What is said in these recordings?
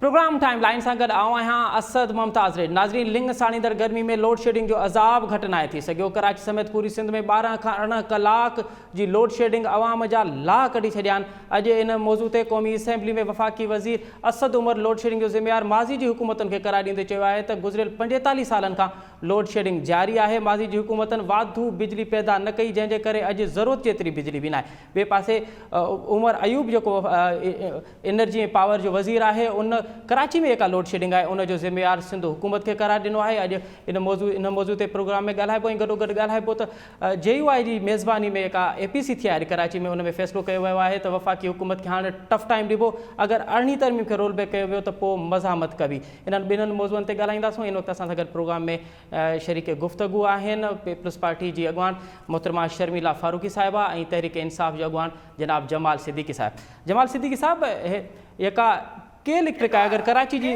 Programme time line सां गॾु आऊं आहियां असद मुमताज़ रेड। नाज़रीन, लिंग साणींदड़ गर्मी में लोड शेडिंग जो अज़ाब घटि नाहे थी सघियो। कराची समेत पूरी सिंध में 12 खां 18 कलाक जी लोड शेडिंग अवाम जा लाह कढी छॾिया आहिनि। अॼु इन मौज़ू ते क़ौमी असेंबली में वफ़ाक़ी वज़ीर असद उमर लोड शेडिंग जो ज़िम्मेवार माज़ी जी हुकूमतुनि खे करार ॾींदे चयो आहे त गुज़िरियल 45 सालनि खां लोड शेडिंग जारी आहे। माज़ी जी हुकूमतुनि वाधू बिजली पैदा न कई, जंहिंजे करे अॼु ज़रूरत जेतिरी बिजली बि न आहे। ॿिए पासे उमर अयूब जेको एनर्जी ऐं पावर जो वज़ीर आहे, उन कराची में जेका लोड शेडिंग आहे उनजो ज़िम्मेवार सिंध हुकूमत खे करार ॾिनो आहे। अॼु इन मौज़ू ते प्रोग्राम में ॻाल्हाइबो ऐं गॾोगॾु ॻाल्हाइबो त JUI जी मेज़बानी में जेका APC थी आहे कराची में, उन में फ़ैसिलो कयो वियो आहे त वफ़ाक़ी हुकूमत खे हाणे टफ टाइम ॾिबो। अगरि 18वीं तरमीम खे रोल बैक कयो वियो त पोइ मज़ामत कबी। इन्हनि ॿिन्हिनि मौज़ूअनि ते ॻाल्हाईंदासीं। इन वक़्तु असां सां गॾु प्रोग्राम में शरीक गुफ़्तगू आहिनि पीपल्स पार्टी जी अॻवान मोहतरमा शर्मिला फारूकी साहिबा ऐं तहरीक इंसाफ़ जो अॻवान जनाब जमाल सिद्दीकी साहिब। जमाल सिद्दीकी साहिब, जेका के इलेक्ट्रिक आहे, अगरि कराची जी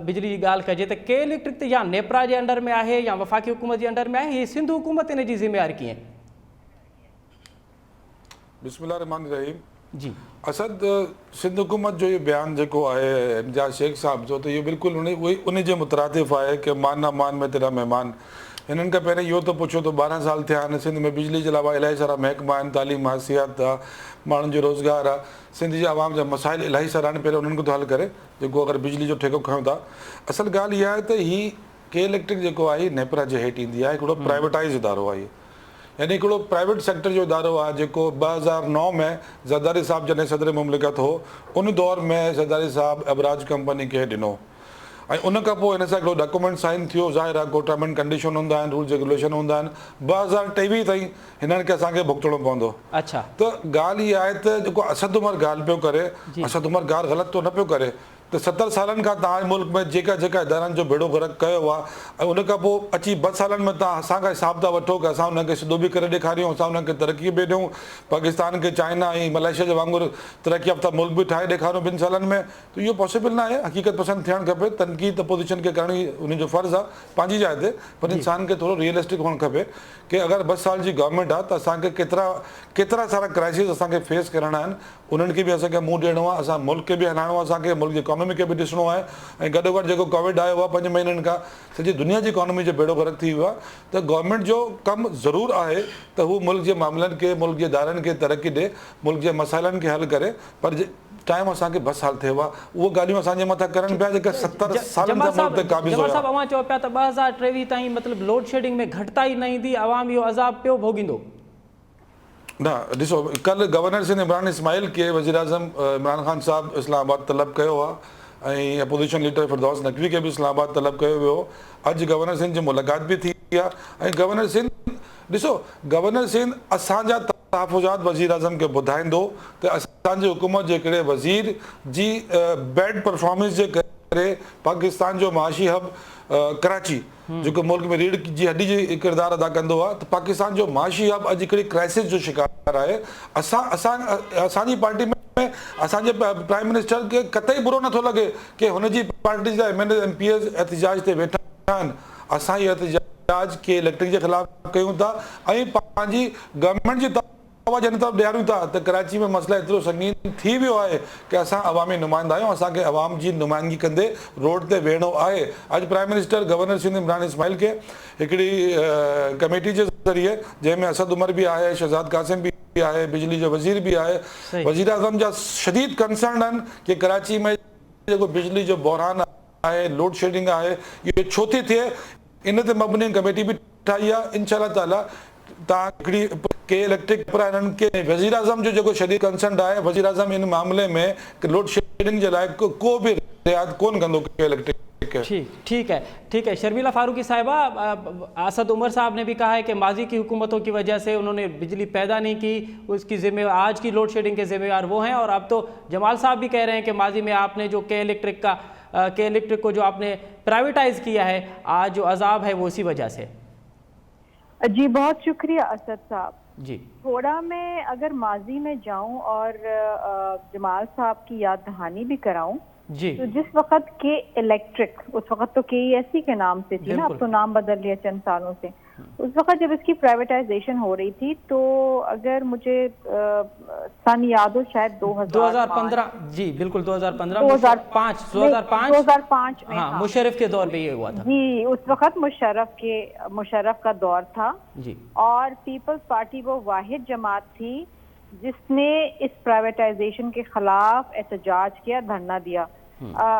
बिजली जी ॻाल्हि कजे त के इलेक्ट्रिक त या नेपरा जे अंडर में आहे या वफ़ाक़ी हुकूमत जे अंडर में आहे, हीअ सिंध हुकूमत इन जी ज़िम्मेवारी कीअं? बिस्मिल्लाहिर्रहमानिर्रहीम जी असद, सिंध हुकूमत जो इहो बयानु जेको आहे इम्तियाज़ शेख साहब जो, त इहो बिल्कुलु उन जे मुतरातिफ़ आहे कि मान ना मान में तेरा महिमान। हिननि खां पहिरीं इहो त पुछो त 12 साल थिया आहिनि, सिंध में बिजली जे अलावा इलाही सारा महकमा आहिनि, तालीम आहे, सिहत आहे, माण्हुनि जो रोज़गार आहे, सिंध जे आवाम जा मसाइल इलाही सारा आहिनि, पहिरियों उन्हनि खे थो हल करे जेको अगरि बिजली जो ठेको खयूं था। असल ॻाल्हि इहा आहे त हीअ के इलेक्ट्रिक जेको आहे नेपरा जे हेठि ईंदी आहे, हिकिड़ो प्राइवेटाइज़ इदारो आहे, यानी हिकिड़ो प्राइवेट सेक्टर जो इदारो आहे जेको 2009 में ज़रदारी साहब जॾहिं सदर मुमलिकत हो, उन दौर में ज़रदारी साहब अबराज कंपनी खे ॾिनो ऐं उन खां पोइ हिन सां हिकिड़ो डॉक्यूमेंट साइन थियो। ज़ाहिर आहे को टर्म एंड कंडीशन हूंदा आहिनि, रूल्स रेगुलेशन हूंदा आहिनि। 2023 ताईं हिननि खे असांखे भुगतणो पवंदो। अच्छा, त ॻाल्हि इहा आहे त जेको असद उमर ॻाल्हि पियो करे, असद उमर ॻाल्हि ग़लति तो न पियो करे त 70 सालनि खां तव्हांजे मुल्क में जेका जेका इदारनि जो बेड़ो गर्क कयो आहे ऐं उन खां पोइ अची 2 सालनि में तव्हां असांखां हिसाब था वठो कि असां हुनखे सिधो बि करे ॾेखारियूं, असां हुनखे तरक़ी बि ॾियूं, पाकिस्तान खे चाइना ऐं मलेशिया जे वांगुरु तरक़ी याफ़्ता मुल्क बि ठाहे ॾेखारियूं 2 सालनि में, त इहो पॉसिबल न आहे। हक़ीक़त पसंदि थियणु खपे, तनक़ीद अपोज़िशन खे करणी उनजो फ़र्ज़ु आहे पंहिंजी जाइ ते, पर इंसान खे थोरो रियलिस्टिक हुअणु खपे कि अगरि 2 साल जी गवर्नमेंट आहे त असांखे केतिरा सारा क्राइसिस असांखे फेस करणा आहिनि, उन्हनि खे बि असांखे मुंहुं ॾियणो आहे, असां मुल्क खे बि हलाइणो आहे, असांखे मुल्क जी इकोनॉमी खे बि ॾिसणो आहे ऐं गॾोगॾु जेको कोविड आयो आहे 5 महीननि खां सॼी दुनिया जी इकोनॉमी जो बेड़ो गर्क थी वियो आहे। त गवर्नमेंट जो कमु ज़रूरु आहे त हू मुल्क जे मामलनि खे, मुल्क जे इदारनि खे तरक़ी ॾिए, मुल्क जे मसाइलनि खे हल करे, पर टाइम असांखे 2 साल थियो आहे, उहो ॻाल्हियूं असांजे मथां करनि पिया जेका 70 सालनि खां मुल्क ते क़ाबिज़ हुआ। साहब, अवां चओ पिया त 2023 ताईं मतिलबु लोड शेडिंग में घटिताई न ईंदी, अवाम इहो अज़ाब पियो भोगींदो। न ॾिसो, कल्ह गवर्नर सिंध इमरान इस्माइल खे वज़ीर आज़म इमरान ख़ान साहब इस्लामाबाद तलब कयो आहे ऐं अपोज़िशन लीडर फिरदौस नक़वी खे बि इस्लामाबाद तलब कयो वियो। अॼु गवर्नर सिंध जी मुलाक़ात बि थी आहे ऐं गवर्नर सिंध, ॾिसो गवर्नर सिंध असांजा तहफ़ुज़ात वज़ीर आज़म खे ॿुधाईंदो त असांजी हुकूमत जे हिकिड़े वज़ीर जी बैड परफॉर्मेंस जे करे पाकिस्तान जो माशी हब कराची जेको मुल्क में रीढ़ जी हड्डी जी किरदारु अदा कंदो आहे, त पाकिस्तान जो माशी हब अॼु हिकिड़ी क्राइसिस जो शिकार आहे। असांजी पार्टी में असांजे प्राइम मिनिस्टर खे कतई बुरो नथो लॻे कि हुनजी पार्टी जा MLA MPs एहतिजाज ते वेठा आहिनि। असां इहे एहतिजाज के इलेक्ट्रिक जे ख़िलाफ़ कयूं था ऐं पंहिंजी गवर्नमेंट जी तवजो हिन तरफ़ ॾियारियूं था त कराची में मसइला एतिरो संगीन थी वियो आहे कि असां अवामी नुमाइंदा आहियूं, असांखे अवाम जी नुमाइंदगी कंदे रोड ते वेहणो आहे। अॼु prime minister governor Sindh Imran Ismail खे हिकिड़ी कमेटी जे ज़रिए, जंहिंमें असद उमर बि आहे, शहज़ाद कासिम बि आहे, बिजली जो वज़ीर बि आहे, वज़ीर आज़म जा शदीद कंसर्न आहिनि कि कराची में जेको बिजली जो बहरान आहे, लोड शेडिंग आहे, इहो छो थी थिए। इन ते मबनी कमेटी बि ठाही आहे। इंशाअल्लाह ताला तव्हां हिकिड़ी के इलेक्ट्रिक पर हिननि खे वज़ीर आज़म जो जेको शदीद कंसर्न आहे, वज़ीर आज़म इन मामले में लोड शेडिंग जे लाइ को बि रियायत कोन कंदो के इलेक्ट्रिक। ठीक है शर्मिला फारूकी साहिबा, असद उमर साहब ने भी कहा है कि माजी की हुकूमतों की वजह से उन्होंने बिजली पैदा नहीं की, उसकी जिम्मेवार आज की लोड शेडिंग के जिम्मेवार वो हैं, और अब तो जमाल साहब भी कह रहे हैं कि माजी में आपने जो के इलेक्ट्रिक को जो आपने प्राइवेटाइज किया है, आज जो अजाब है वो इसी वजह से। जी बहुत शुक्रिया असद साहब जी। थोड़ा मैं अगर माजी में जाऊं और जमाल साहब की याद दहानी भी कराऊं जी, तो जिस वक्त के इलेक्ट्रिक, उस वक्त तो KESC के नाम से थी ना, अब तो नाम बदल लिया चंद सालों से, उस वक्त जब इसकी प्राइवेटाइजेशन हो रही थी, तो अगर मुझे सन याद हो, शायद 2015, जी बिल्कुल 2015, 2005 2005 में, हाँ, मुशर्रफ के दौर में ये हुआ था जी। उस वक्त मुशर्रफ का दौर था जी। और पीपल्स पार्टी वो वाहिद जमात थी जिसने इस प्राइवेटाइजेशन के खिलाफ एहतजाज किया, धरना दिया।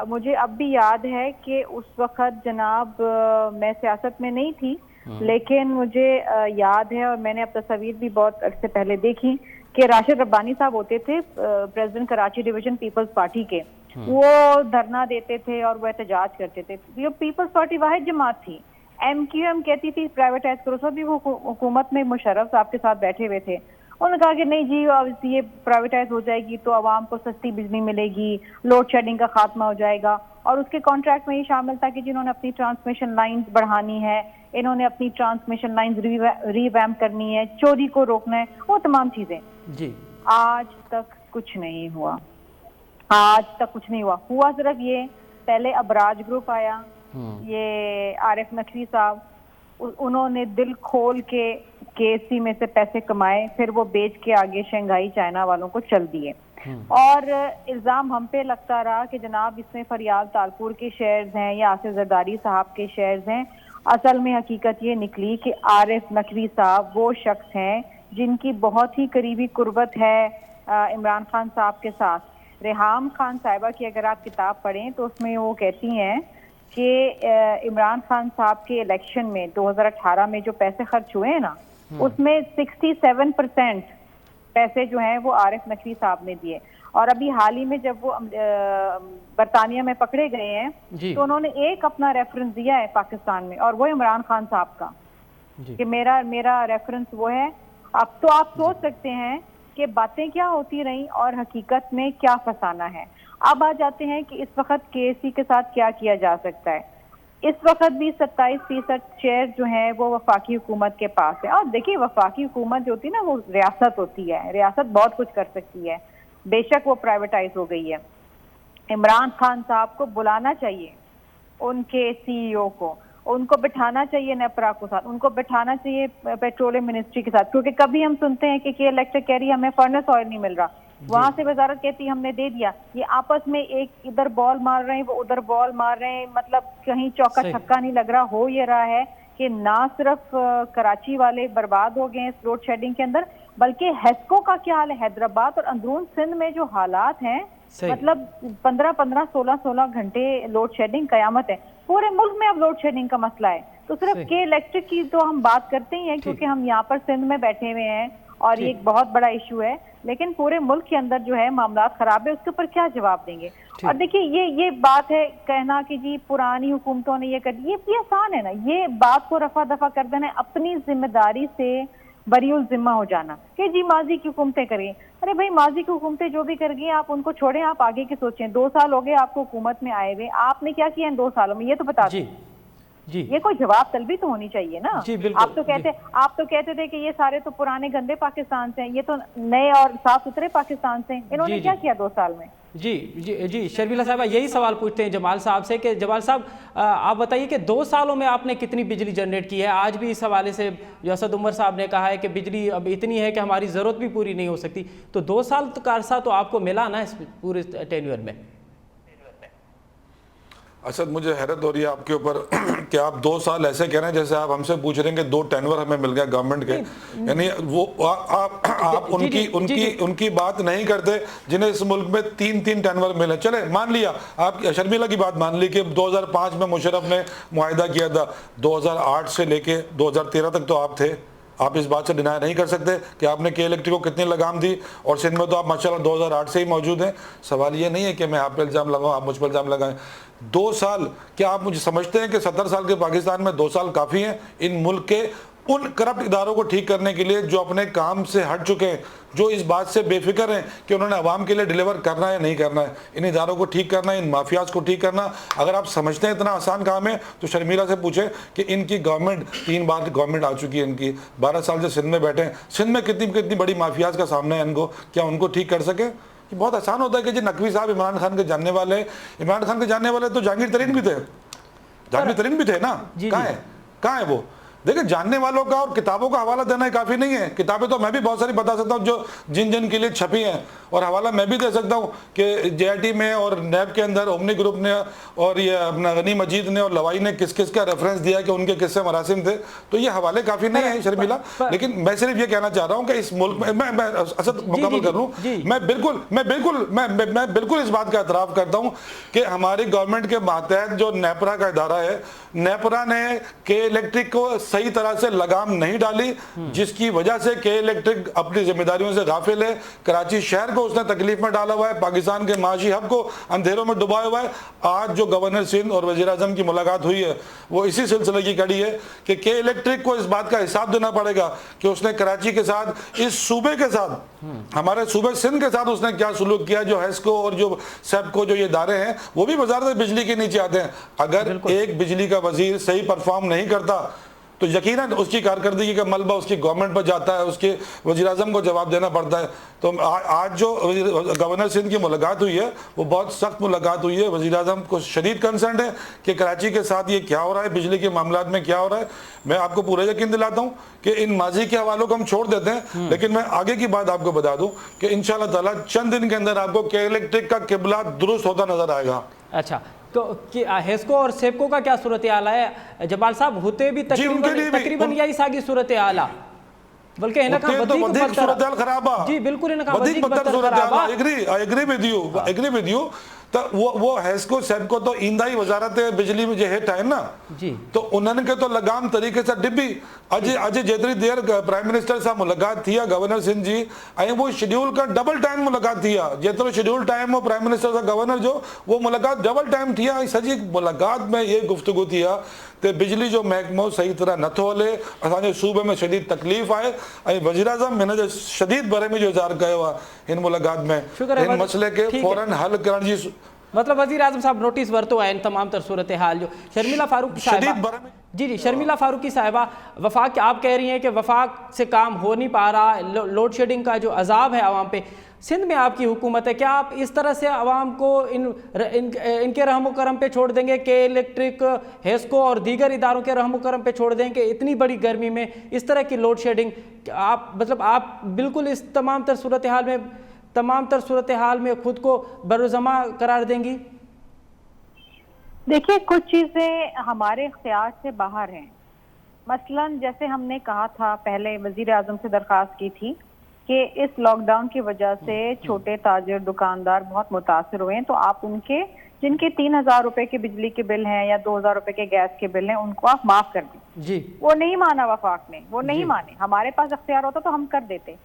मुझे अब भी याद है कि उस वक्त जनाब मैं सियासत में नहीं थी, लेकिन मुझे याद है और मैंने अब तस्वीर भी बहुत अरसे पहले देखी कि राशिद रब्बानी साहब होते थे president Karachi division people's party के, वो धरना देते थे और वो एहतजाज करते थे। ये पीपल्स पार्टी वाहिद जमात थी। MQM कहती थी प्राइवेटाइज करो, सब भी वो हुकूमत में मुशर्रफ साहब के साथ बैठे हुए थे। उन्होंने कहा कि नहीं जी, अब ये प्राइवेटाइज हो जाएगी तो आवाम को सस्ती बिजली मिलेगी, लोड शेडिंग का खात्मा हो जाएगा। और उसके कॉन्ट्रैक्ट में ये शामिल था कि जिन्होंने अपनी ट्रांसमिशन लाइंस बढ़ानी है, इन्होंने अपनी ट्रांसमिशन लाइंस रिवैम्प करनी है, चोरी को रोकना है, वो तमाम चीजें जी। आज तक कुछ नहीं हुआ, आज तक कुछ नहीं हुआ। हुआ सिर्फ ये, पहले अबराज ग्रुप आया, ये आरिफ नकवी साहब, उन्होंने दिल खोल के KSC में से पैसे कमाए, फिर वो बेच के आगे शंघाई चाइना वालों को चल दिए। और इल्जाम हम पे लगता रहा कि जनाब इसमें फरियाद तालपुर के शेयर्स हैं या आसिफ जरदारी साहब के शेयर्स हैं। असल में हकीकत ये निकली कि आरिफ नकवी साहब वो शख्स हैं जिनकी बहुत ही करीबी कुर्बत है इमरान खान साहब के साथ। रेहाम खान साहिबा की अगर आप किताब पढ़ें तो उसमें वो कहती हैं कि इमरान खान साहब के इलेक्शन में 2018 में जो पैसे खर्च हुए हैं ना, उसमें 67% पैसे जो हैं वो आरिफ नकवी साहब ने दिए। और अभी हाल ही में जब वो बरतानिया में पकड़े गए हैं तो उन्होंने एक अपना रेफरेंस दिया है पाकिस्तान में, और वो इमरान खान साहब का कि मेरा रेफरेंस वो है। अब तो आप सोच सकते हैं कि बातें क्या होती रही और हकीकत में क्या फसाना है। अब आ जाते हैं कि इस वक्त KSC के साथ क्या किया जा सकता है। इस वक्त भी 27% शेयर जो है वो वफाकी हुकूमत के पास है। और देखिए, वफाकी हुकूमत जो होती है ना, वो रियासत होती है, रियासत बहुत कुछ कर सकती है। बेशक वो प्राइवेटाइज हो गई है। इमरान खान साहब को बुलाना चाहिए, उनके CEO को, उनको बिठाना चाहिए नेपरा के साथ, उनको बिठाना चाहिए पेट्रोलियम मिनिस्ट्री के साथ, क्योंकि कभी हम सुनते हैं कि इलेक्ट्रिक कह रही है हमें फर्नेस ऑयल नहीं मिल रहा, वहां से वजारत कहती है हमने दे दिया। ये आपस में एक इधर बॉल मार रहे हैं, वो उधर बॉल मार रहे हैं, मतलब कहीं चौका छक्का नहीं लग रहा। हो ये रहा है कि ना सिर्फ कराची वाले बर्बाद हो गए इस लोड शेडिंग के अंदर, बल्कि हेस्को का क्या हाल है, हैदराबाद और अंदरून सिंध में जो हालात हैं, मतलब 15-15, 16-16 घंटे लोड शेडिंग, कयामत है। पूरे मुल्क में अब लोड शेडिंग का मसला है। तो सिर्फ के इलेक्ट्रिक की तो हम बात करते ही हैं क्योंकि हम यहाँ पर सिंध में बैठे हुए हैं और ये एक बहुत बड़ा इशू है, लेकिन पूरे मुल्क के अंदर जो है मामला खराब है, उसके ऊपर क्या जवाब देंगे। और देखिए ये बात है कहना कि जी पुरानी हुकूमतों ने ये कर, ये आसान है ना, ये बात को रफा दफा कर देना, अपनी जिम्मेदारी से बरीउल जिम्मा हो जाना कि जी माजी की हुकूमतें करें। अरे भाई, माजी की हुकूमतें जो भी कर गई आप उनको छोड़ें, आप आगे की सोचें। 2 साल हो गए आपको हुकूमत में आए हुए, आपने क्या किया इन 2 सालों में, ये तो बता दें। जी, ये कोई जवाब तलबी तो होनी चाहिए ना। आप तो कहते थे कि ये सारे तो पुराने गंदे पाकिस्तान से हैं, ये तो नए और साफ सुथरे पाकिस्तान से हैं। इन्होंने क्या किया 2 साल में? जी शर्मिला साहबा, यही सवाल पूछते हैं जमाल साहब से कि जमाल साहब आप बताइए कि 2 सालों में आपने कितनी बिजली जनरेट की है। आज भी इस हवाले से जो असद उमर साहब ने कहा है कि बिजली अब इतनी है कि हमारी ज़रूरत भी पूरी नहीं हो सकती, तो 2 साल का अरसा तो आपको मिला ना इस पूरे टेन्योर में। असद, मुझे हैरत हो रही है आपके ऊपर कि आप 2 साल ऐसे कह रहे हैं जैसे आप हमसे पूछ रहे हैं कि 2 टेनवर हमें मिल गया गवर्नमेंट के, यानी वो आप उनकी बात नहीं करते जिन्हें इस मुल्क में 3-3 टेनवर मिले। चले, मान लिया, आप शर्मिला की बात मान ली कि 2005 में मुशर्रफ ने मुआहिदा किया था, 2008 से लेके 2013 तक तो आप थे। आप इस बात से डिनाई नहीं कर सकते कि आपने के इलेक्ट्रिक को कितनी लगाम दी, और सिंध में तो आप माशाल्लाह 2008 से ही मौजूद हैं। सवाल ये नहीं है कि मैं आप पर इल्ज़ाम लगाऊं, आप मुझ पर इल्ज़ाम लगाएं। 2 साल, क्या आप मुझे समझते हैं कि 70 साल के पाकिस्तान में 2 साल काफ़ी हैं इन मुल्क के उन करप्ट इदारों को ठीक करने के लिए जो अपने काम से हट चुके हैं, जो इस बात से बेफिक्र हैं कि उन्होंने आवाम के लिए डिलीवर करना है नहीं करना है? इन इदारों को ठीक करना, इन माफियाज को ठीक करना अगर आप समझते हैं इतना आसान काम है तो शर्मिला से पूछे कि इनकी गवर्नमेंट 3 बार की गवर्नमेंट आ चुकी है, इनकी 12 साल से सिंध में बैठे हैं, सिंध में कितनी बड़ी माफियाज का सामना है इनको, क्या उनको ठीक कर सके? ये बहुत आसान होता है कि जी नकवी साहब इमरान खान के जानने वाले, इमरान खान के जानने वाले तो जहांगीर तरीन भी थे, जहांगीर तरीन भी थे ना, कहाँ है वो? देखिए, जानने वालों का और किताबों का हवाला देना ही काफ़ी नहीं है। किताबें तो मैं भी बहुत सारी बता सकता हूँ जो जिन जिन के लिए छपी हैं, और हवाला मैं भी दे सकता हूँ कि JIT में और नैब के अंदर ओमनी ग्रुप ने और ये अपना गनी मजीद ने और लवाई ने किस किस का रेफरेंस दिया कि उनके किस्से मरासिम थे। तो ये हवाले काफ़ी नहीं है शर्मिला, लेकिन मैं सिर्फ ये कहना चाह रहा हूँ कि इस मुल्क में मैं असद मुकम्मल कर लूँ, मैं बिल्कुल इस बात का एतराफ़ करता हूँ कि हमारी गवर्नमेंट के मातहत जो नेपरा का इदारा है, नेपरा ने के इलेक्ट्रिक को सही तरह से लगाम नहीं डाली, जिसकी वजह से के इलेक्ट्रिक अपनी जिम्मेदारियों से गाफिल है। कराची शहर को उसने तकलीफ में डाला हुआ है, पाकिस्तान के माशी हब को अंधेरों में डुबाया हुआ है। आज जो गवर्नर सिंध और वजीर आजम की मुलाकात हुई है वो इसी सिलसिले की कड़ी है कि के इलेक्ट्रिक को इस बात का हिसाब देना पड़ेगा कि उसने कराची के साथ, इस सूबे के साथ, हमारे सूबे सिंध के साथ उसने क्या सुलूक किया। जो हेस्को और जो सेप्को जो ये इदारे हैं वो भी वजारत बिजली के नीचे आते हैं। अगर एक बिजली का वजीर सही परफॉर्म नहीं करता तो यकीनन उसकी कारकर्दगी का मलबा उसकी गवर्नमेंट पर जाता है, उसके वज़ीर आज़म को जवाब देना पड़ता है। तो आज जो गवर्नर सिंध की मुलाकात हुई है वो बहुत सख्त मुलाकात हुई है। वज़ीर आज़म को शदीद कंसर्न है कि कराची के साथ ये क्या हो रहा है, बिजली के मामलात में क्या हो रहा है। मैं आपको पूरा यकीन दिलाता हूँ कि इन माजी के हवालों को हम छोड़ देते हैं, लेकिन मैं आगे की बात आपको बता दूँ कि इंशाअल्लाह ताला चंद दिन के अंदर आपको के इलेक्ट्रिक का किबला दुरुस्त होता नजर आएगा। अच्छा, तो कि हेस्को और सेप्को का क्या सूरत हाल है जमाल साहब? होते भी तकरीबन यही सागी सूरत हाल है, बल्कि सूरत हाल खराब है जी, बिल्कुल आई एग्री विद यू। तो वो हेस्को सेप्को तो ईंदा ही वजारत बिजली में जो हेठ है ना जी, तो उन्हनि खे तो लगाम तरीक़े सां डिबी। अॼु जेतिरी देर प्राइम मिनिस्टर सां मुलाक़ात थी आहे गवर्नर सिंध जी, ऐं वो शेड्यूल का डबल टाइम मुलाक़ात थी आहे। जेतिरो शेड्यूल टाइम हो प्राइम मिनिस्टर सां गवर्नर जो, वो मुलाक़ात डबल टाइम थी आहे। सॼी मुलाक़ात में ये गुफ्तगू थी आहे कि बिजली जो महकमो सही तरह नथो हले, असांजे सूबे में शदीद तकलीफ़ आहे, ऐं वज़ीर आज़म हिन जो शदीद बरहमी जो इज़हार कयो आहे हिन मुलाक़ात में। हिन मसइले खे फौरन हल करण जी मतलब वज़ीर आज़म साहब नोटिस वरतो है तमाम तर सूरत हाल जो। शर्मिला फारूकी साहिबा, जी, शर्मिला फारूकी साहिबा, वफाक आप कह रही हैं कि वफाक से काम हो नहीं पा रहा, लोड शेडिंग का जो अजाब है आवाम पे, सिंध में आपकी हुकूमत है, क्या आप इस तरह से आवाम को इनके रहमो करम पे छोड़ देंगे कि इलेक्ट्रिक, हेस्को और दीगर इदारों के रहमो करम पे छोड़ देंगे? इतनी बड़ी गर्मी में इस तरह की लोड शेडिंग, आप मतलब आप बिल्कुल इस तमाम तर सूरत हाल में खुद को बरुजमा करार देंगी? देखिए, कुछ चीजें हमारे इख्तियार से बाहर हैं। मसलन जैसे हमने कहा था पहले, वजीर आजम से दरख्वास्त की थी कि इस लॉकडाउन की वजह से छोटे ताजिर दुकानदार बहुत मुतासर हुए हैं, तो आप उनके जिनके 3,000 रुपए के बिजली के बिल हैं या 2,000 रुपए के गैस के बिल हैं उनको आप माफ कर दें जी। वो नहीं माना वफाक ने, वो नहीं माने। हमारे पास इख्तियार होता तो हम कर देते।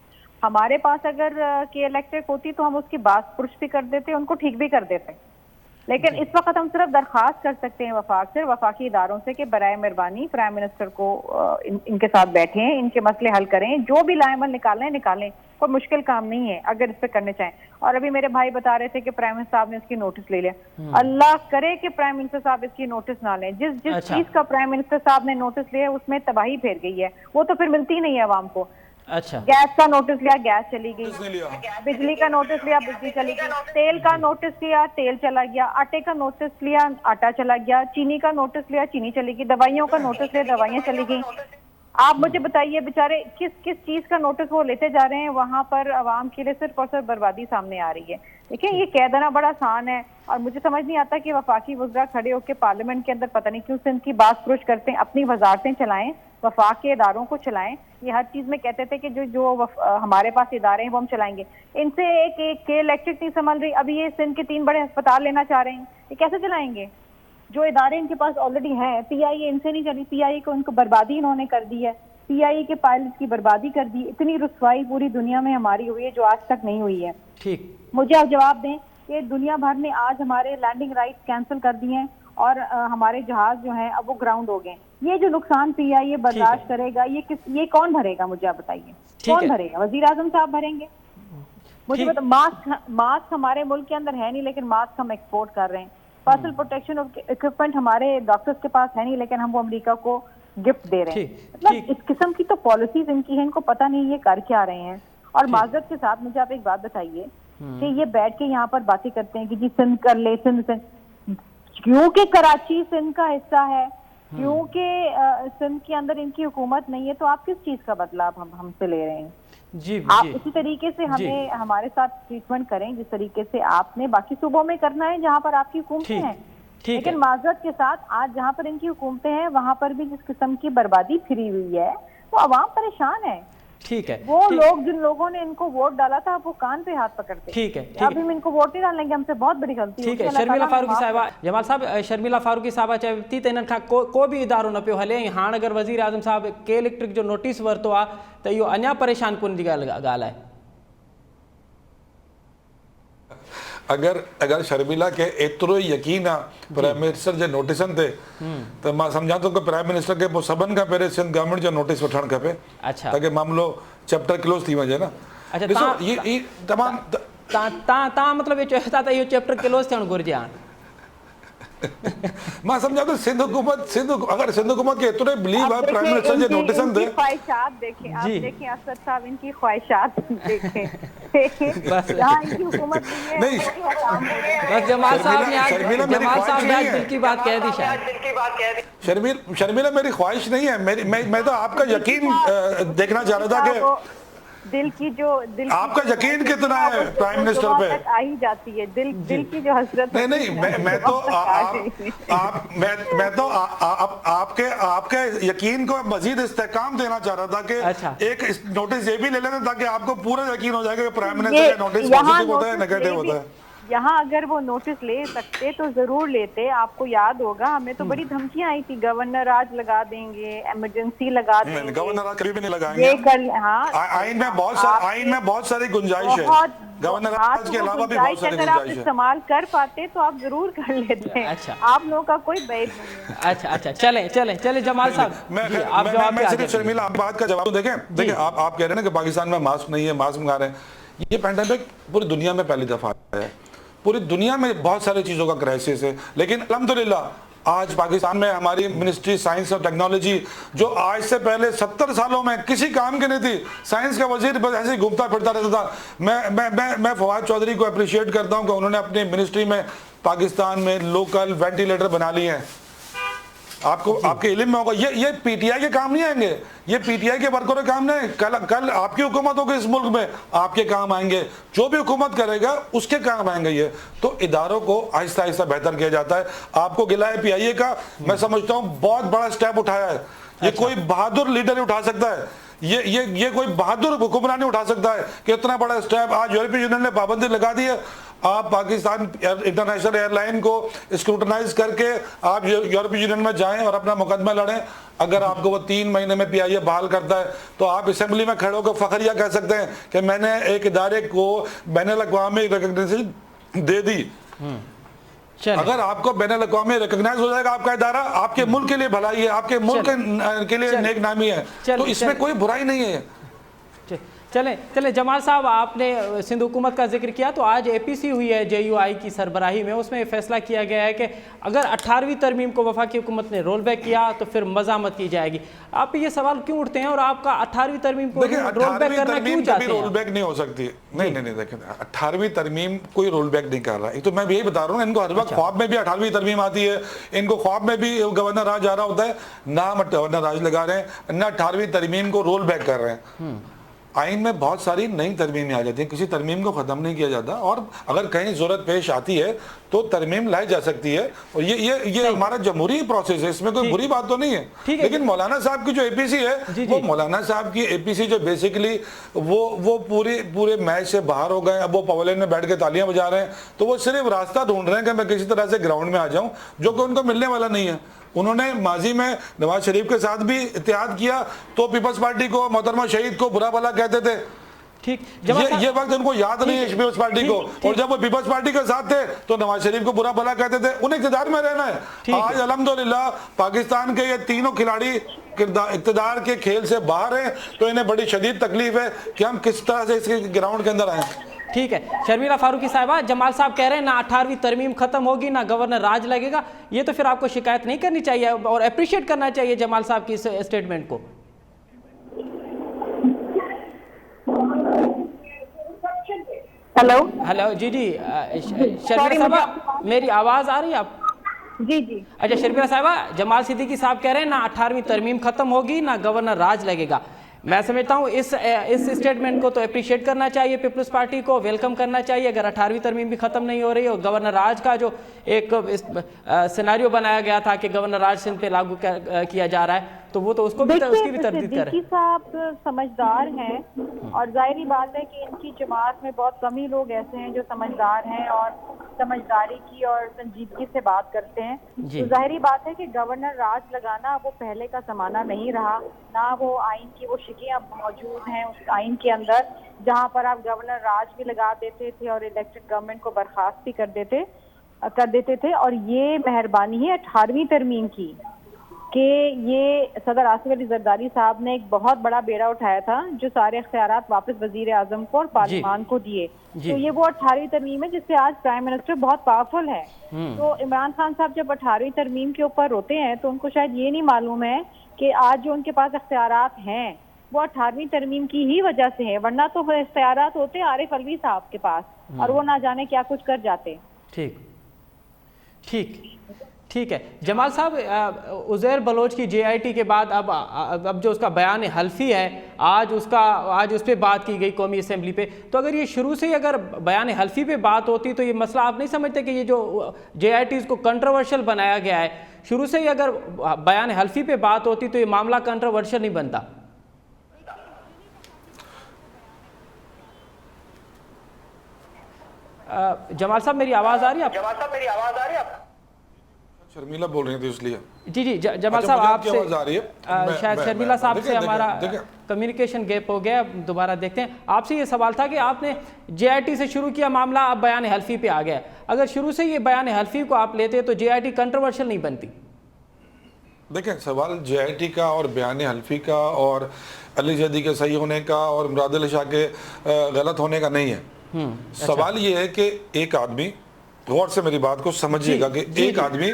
हमारे पास अगर के इलेक्ट्रिक होती तो हम उसकी बात पुरुष भी कर देते, उनको ठीक भी कर देते। लेकिन इस वक्त हम सिर्फ दरखास्त कर सकते हैं वफाक से, वफाकी इदारों से कि बराए मेहरबानी प्राइम मिनिस्टर को इनके साथ बैठें, इनके मसले हल करें, जो भी लाएमल निकालें। कोई मुश्किल काम नहीं है अगर इस पे करने चाहें। और अभी मेरे भाई बता रहे थे कि प्राइम मिनिस्टर साहब ने इसकी नोटिस ले लिया। अल्लाह करे कि प्राइम मिनिस्टर साहब इसकी नोटिस ना लें। जिस चीज का प्राइम मिनिस्टर साहब ने नोटिस लिया उसमें तबाही फैल गई है, वो तो फिर मिलती नहीं है आवाम को। अच्छा, गैस का नोटिस लिया, गैस चली गई, बिजली का नोटिस लिया, बिजली चली गई, तेल का नोटिस लिया, तेल चला गया, आटे का नोटिस लिया, आटा चला गया, चीनी का नोटिस लिया, चीनी चली गई, दवाइयों का नोटिस लिया, दवाइयां चली गई। आप मुझे बताइए बेचारे किस किस चीज का नोटिस वो लेते जा रहे हैं, वहां पर आवाम के लिए सिर्फ और सिर्फ बर्बादी सामने आ रही है। देखिए, ये कह देना बड़ा आसान है और मुझे समझ नहीं आता कि वफाकी वज़रा खड़े होकर पार्लियामेंट के अंदर पता नहीं क्यों सिंध की बात पुरुष करते हैं, अपनी वजारतें चलाएं, वफाक के इदारों को चलाएं। ये हर चीज में कहते थे कि जो हमारे पास इदारे हैं वो हम चलाएंगे। इनसे एक इलेक्ट्रिक नहीं संभल रही, अभी ये सिंध के 3 बड़े अस्पताल लेना चाह रहे हैं, ये कैसे चलाएंगे? जो इदारे इनके पास ऑलरेडी हैं, PIA इनसे नहीं चली, PIA को उनको बर्बादी इन्होंने कर दी है, PIA के पायलट की बर्बादी कर दी। इतनी रुसवाई पूरी दुनिया में हमारी हुई है जो आज तक नहीं हुई है। ठीक, मुझे आप जवाब दें कि दुनिया भर ने आज हमारे लैंडिंग राइट्स कैंसिल कर दिए हैं और हमारे जहाज जो हैं अब वो ग्राउंड हो गए। ये जो नुकसान PIA बर्दाश्त करेगा, ये कौन भरेगा? मुझे आप बताइए, कौन भरेगा? वजीर आजम साहब भरेंगे? मुझे बता, मास्क हमारे मुल्क के अंदर है नहीं लेकिन मास्क हम एक्सपोर्ट कर रहे हैं। पर्सनल प्रोटेक्शन इक्विपमेंट हमारे डॉक्टर्स के पास है नहीं लेकिन हम वो अमेरिका को गिफ्ट दे रहे हैं। मतलब इस किस्म की तो पॉलिसीज इनकी है, इनको पता नहीं ये कर क्या रहे हैं। और माजरत के साथ मुझे आप एक बात बताइए कि ये बैठ के यहाँ पर बातें करते हैं कि जी सिंध कर ले, सिंध क्योंकि कराची सिंध का हिस्सा है, क्योंकि सिंध के अंदर इनकी हुकूमत नहीं है, तो आप किस चीज का बदलाव हमसे ले रहे हैं? जी आप जी इसी तरीके से हमें हमारे साथ ट्रीटमेंट करें जिस तरीके से आपने बाकी सूबों में करना है जहाँ पर आपकी हुकूमतें ठीक हैं। ठीक लेकिन है माजरत के साथ आज जहाँ पर इनकी हुकूमतें हैं वहाँ पर भी जिस किस्म की बर्बादी फिरी हुई है, वो अवाम परेशान है। ठीक है वो लोग जिन लोगों ने इनको वोट डाला था वो कान पे हाथ पकड़ते। ठीक है अभी हम इनको वोट नहीं डालेंगे, हमसे बहुत बड़ी गलती ठीक होगी। है। अल्लाह शर्मिला ताला फारूकी माफ़ साहिबा, जमाल साहब शर्मिला फारूकी साहिबा चवे थी त इन्हनि खां को बि इदारो न पियो हले। हाणे अगरि वज़ीर आज़म साहब के इलेक्ट्रिक जो नोटिस वरितो आहे त इहो अञा परेशान कुन जी ॻाल्हि आहे। अगर शर्मिला के एतिरो ई यकीन आहे प्राइम मिनिस्टर जे नोटिसनि ते, त मां सम्झां थो कि प्राइम मिनिस्टर खे पोइ सभिनि खां पहिरियों सिंध गवर्नमेंट जो नोटिस वठणु खपे, अच्छा ताकि मामलो चैप्टर क्लोज थी वञे न। अच्छा, ॾिसो ये तमामु तव्हां मतिलबु इहो चयो था त इहो चैप्टर क्लोज थियणु घुरिजे हाणे? मां सम्झां थो अगर सिंध हुकूमत के एतिरो बिलीव आहे प्राइम मिनिस्टर जे नोटिसनि ते। ख्वाहिशात देखें, आप देखें असद साहब, इनकी ख्वाहिशात देखें। बस जहाँ इनकी हुकूमत नहीं है, बस जमाल साहब ने आज दिल की बात कह दी शायद। शर्मिला मेरी ख्वाहिश नहीं है, मैं तो आपका यकीन देखना चाह रहा था कि दिल की आपका यकीन कितना है प्राइम मिनिस्टर पे आ ही जाती है। दिल की जो हसरत नहीं मैं तो आपके यकीन को मजीद इस्तेकाम देना चाह रहा था कि अच्छा। एक नोटिस ये भी ले लेना ताकि आपको पूरा यकीन हो जाएगा कि प्राइम मिनिस्टर का नोटिस पॉजिटिव होता है नेगेटिव होता है। यहाँ अगर वो नोटिस ले सकते तो जरूर लेते। आपको याद होगा हमें तो बड़ी धमकियां आई थी, गवर्नर आज लगा देंगे, इमरजेंसी लगा देंगे। गवर्नर आज कभी भी नहीं लगाएंगे। ये कर, हाँ, आइन में बहुत सारी गुंजाइश है। गवर्नर आज के अलावा भी बहुत सारी अगर आप गुंजाइश है। इस्तेमाल कर पाते तो आप जरूर कर लेते हैं। अच्छा। आप लोगों का कोई बैद नहीं है। अच्छा, चले जमाल साहब, मैं सिर्फ शर्मिला आप बात का जवाब देखें। आप कह रहे हैं ना कि पाकिस्तान में मास्क नहीं है, मास्क मंगा रहे हैं। ये पैंडेमिक पूरी दुनिया में पहली दफा है। पूरी दुनिया में बहुत सारी चीज़ों का क्राइसिस है, लेकिन अल्हम्दुलिल्लाह आज पाकिस्तान में हमारी मिनिस्ट्री साइंस और टेक्नोलॉजी, जो आज से पहले 70 सालों में किसी काम की नहीं थी, साइंस का वजीर बस ऐसे ही घूमता फिरता रहता था। मैं फवाद चौधरी को अप्रिशिएट करता हूँ कि उन्होंने अपनी मिनिस्ट्री में पाकिस्तान में लोकल वेंटिलेटर बना लिए हैं। आपके इल्म में होगा ये पीटीआई के काम नहीं आएंगे, ये पीटीआई के वर्करों के काम नहीं। कल आपकी हुकूमत होगी इस मुल्क में, आपके काम आएंगे। जो भी हुकूमत करेगा उसके काम आएंगे। ये तो इदारों को आहिस्ता आहिस्ता बेहतर किया जाता है। आपको गिला है पीआईए का, मैं समझता हूँ बहुत बड़ा स्टेप उठाया है। ये कोई बहादुर लीडर ही उठा सकता है, ये कोई बहादुर हुक्मरान नहीं उठा सकता है कि इतना बड़ा स्टेप। आज यूरोपीय यूनियन ने पाबंदी लगा दी है। आप पाकिस्तान इंटरनेशनल एयरलाइन को स्क्रूटनाइज करके आप यूरोपीय यूनियन में जाएं और अपना मुकदमा लड़ें। अगर आपको वो 3 महीने में पीआईए बहाल करता है तो आप असेंबली में खड़े होकर फखरिया कह सकते हैं कि मैंने एक इदारे को बैनुल-अक़वामी रिकॉग्निशन दे दी। अगर आपको बैनुल-अक़वामी रिकॉग्नाइज हो जाएगा आपका इदारा, आपके मुल्क के लिए भलाई है, आपके मुल्क के लिए नेक नामी है, तो इसमें कोई बुराई नहीं है। चले जमाल साहब, आपने सिंध हुकूमत का जिक्र किया, तो आज एपीसी हुई है जेयूआई की सरबराही में। उसमें फैसला किया गया है कि अगर 18वीं तरमीम को वफाकी हुकूमत ने रोल बैक किया तो फिर मज़ामत की जाएगी। आप ये सवाल क्यों उठते हैं और आपका 18वीं तरमीम को रोल बैक करना क्यों चाहते हैं? रोल बैक नहीं हो सकती। नहीं देखें, 18वीं तरमीम कोई रोल बैक नहीं कर रहा है। तो मैं यही बता रहा हूँ, इनको हर वक्त ख्वाब में भी 18वीं तरमीम आती है, इनको ख्वाब में भी गवर्नर राज आ रहा होता है। ना गवर्नर राज लगा रहे हैं, ना 18वीं तरमीम को रोल बैक कर रहे हैं। आइन में बहुत सारी नई तरमीमें आ जाती हैं, किसी तरमीम को ख़त्म नहीं किया जाता, और अगर कहीं ज़रूरत पेश आती है तो तरमीम लाई जा सकती है। और ये हमारा जमहूरी प्रोसेस है, इसमें कोई बुरी बात तो नहीं है। लेकिन मौलाना साहब की जो एपीसी है, वो मौलाना साहब की एपीसी जो बेसिकली वो पूरे मैच से बाहर हो गए। अब वो पवेलियन में बैठ के तालियां बजा रहे हैं, तो वो सिर्फ रास्ता ढूंढ रहे हैं कि मैं किसी तरह से ग्राउंड में आ जाऊं, जो कि उनको मिलने वाला नहीं है। उन्होंने माजी में नवाज शरीफ के साथ भी इत्तेहाद किया तो पीपल्स पार्टी को, मोहतरमा शहीद को बुरा भला कहते थे। ठीक, ये वक्त उनको याद नहीं है पीपल्स पार्टी को। और जब वो पीपल्स पार्टी के साथ थे तो नवाज शरीफ को बुरा भला कहते थे। उन्हें इक़्तिदार में रहना है। आज अल्हम्दुलिल्लाह पाकिस्तान के ये तीनों खिलाड़ी इक़्तिदार के खेल से बाहर हैं, तो इन्हें बड़ी शदीद तकलीफ है कि हम किस तरह से इसके ग्राउंड के अंदर आए। ठीक है शर्मिला फारूकी साहिबा, जमाल साहब कह रहे हैं ना 18वीं तरमीम खत्म होगी ना गवर्नर राज लगेगा। ये तो फिर आपको शिकायत नहीं करनी चाहिए और अप्रिशिएट करना चाहिए जमाल साहब की इस स्टेटमेंट को। हेलो जी शर्मिला साहिबा, मेरी आवाज़ आ रही है? आप जी जी। अच्छा शर्मिला साहिबा, जमाल सिद्दीकी साहब कह रहे हैं ना 18वीं तरमीम खत्म होगी ना गवर्नर राज लगेगा। मैं समझता हूँ इस स्टेटमेंट को तो अप्रिशिएट करना चाहिए, पीपल्स पार्टी को वेलकम करना चाहिए। अगर 18वीं तरमीम भी खत्म नहीं हो रही और गवर्नर राज का जो एक सिनेरियो बनाया गया था कि गवर्नर राज सिंध पे लागू किया जा रहा है, तो वो तो उसको भी उसकी भी तरदीद कर रहे हैं। सिद्दीकी साहब समझदार हैं और जाहिर बात है कि इनकी जमात में बहुत कम ही लोग ऐसे हैं जो समझदार हैं और समझदारी की और संजीदगी से बात करते हैं। तो जाहिर बात है कि गवर्नर राज लगाना वो पहले का जमाना नहीं रहा, ना वो आइन की वो शिकें अब मौजूद हैं उस आइन के अंदर जहां पर आप गवर्नर राज भी लगा देते थे और इलेक्टेड गवर्नमेंट को बर्खास्त भी कर देते थे। और ये मेहरबानी है 18वीं तरमीम की कि ये सदर आसिफ अली जरदारी साहब ने एक बहुत बड़ा बेड़ा उठाया था जो सारे इख्तियारात वापस वजीर आजम को और पार्लियामान को दिए। तो ये वो 18वीं तरमीम है जिससे आज प्राइम मिनिस्टर बहुत पावरफुल है। तो इमरान खान साहब जब 18वीं तरमीम के ऊपर रोते हैं तो उनको शायद ये नहीं मालूम है कि आज जो उनके पास इख्तियारात हैं वो 18वीं तरमीम की ही वजह से है, वरना तो इख्तियारात होते आरिफ अलवी साहब के पास और वो ना जाने क्या कुछ कर जाते। ठीक ठीक ठीक है जमाल साहब, उज़ैर बलोच की JIT के बाद अब जो उसका बयान हल्फी है आज उस पर बात की गई कौमी असम्बली पे, तो अगर ये शुरू से ही अगर बयान हल्फी पे बात होती तो ये मसला आप नहीं समझते कि ये जो JITs को कंट्रोवर्शियल बनाया गया है, शुरू से ही अगर बयान हल्फी पे बात होती तो ये मामला कंट्रोवर्शियल नहीं बनता? जमाल साहब मेरी आवाज़ आ रही है? शर्मिला बोल रही थी इसलिए। जी जमाल साहब आपसे आ रही है शायद शर्मिला साहब से हमारा कम्युनिकेशन गैप हो गया, दोबारा देखते हैं। आपसे ये सवाल था कि आपने JIT से शुरू किया मामला, अब बयान हल्फी पे आ गया। अगर शुरू से ये बयान हल्फी को आप लेते तो JIT कंट्रोवर्शियल नहीं बनती? देखें सवाल JIT का और बयान हल्फी का और अली जैदी के सही होने का और मुराद अली शाह के गलत होने का नहीं है। सवाल ये है कि एक आदमी, गौर से मेरी बात को समझिएगा, कि एक आदमी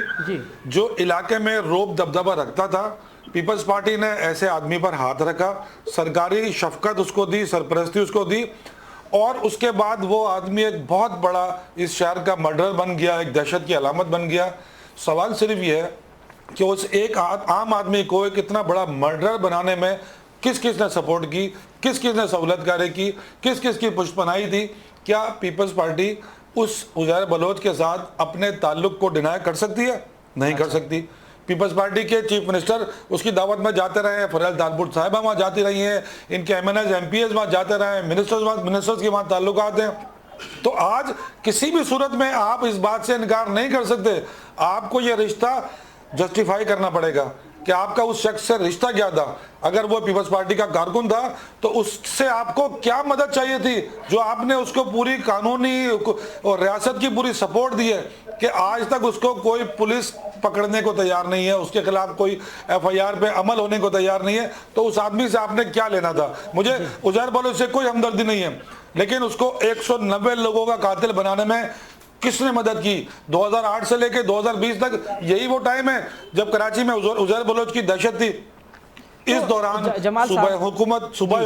जो इलाके में रोब दबदबा रखता था, पीपल्स पार्टी ने ऐसे आदमी पर हाथ रखा, सरकारी शफकत उसको दी, सरपरस्ती उसको दी, और उसके बाद वो आदमी एक बहुत बड़ा इस शहर का मर्डर बन गया, एक दहशत की अलामत बन गया। सवाल सिर्फ ये है कि उस एक आम आदमी को एक इतना बड़ा मर्डर बनाने में किस किस ने सपोर्ट की, किस किस ने सहूलतकारी की, किस किस की पुष्पनाई थी? क्या पीपल्स पार्टी उस उज़ैर बलोच के साथ अपने ताल्लुक को डिनाई कर सकती है? नहीं कर सकती। पीपल्स पार्टी के चीफ मिनिस्टर उसकी दावत में जाते रहे हैं, फरहल दालपुर साहिबा वहाँ जाती रही हैं, इनके MNS MPs वहाँ जाते रहे हैं, मिनिस्टर्स के वहाँ ताल्लुकात हैं। तो आज किसी भी सूरत में आप इस बात से इनकार नहीं कर सकते, आपको ये रिश्ता जस्टिफाई करना पड़ेगा कि आपका उस शख्स से रिश्ता क्या था। अगर वो पीपल्स पार्टी का कारकुन था तो उससे आपको क्या मदद चाहिए थी जो आपने उसको पूरी कानूनी और रियासत की पूरी सपोर्ट दी है कि आज तक उसको कोई पुलिस पकड़ने को तैयार नहीं है, उसके खिलाफ कोई FIR पे अमल होने को तैयार नहीं है। तो उस आदमी से आपने क्या लेना था? मुझे उज़ैर बलोच से कोई हमदर्दी नहीं है, लेकिन उसको 190 लोगों का कातिल बनाने में किसने मदद की? 2008 से लेकर 2020 तक यही वो टाइम है जब कराची में उज़ैर बलोच की दहशत थी। इस दौरान सूबाई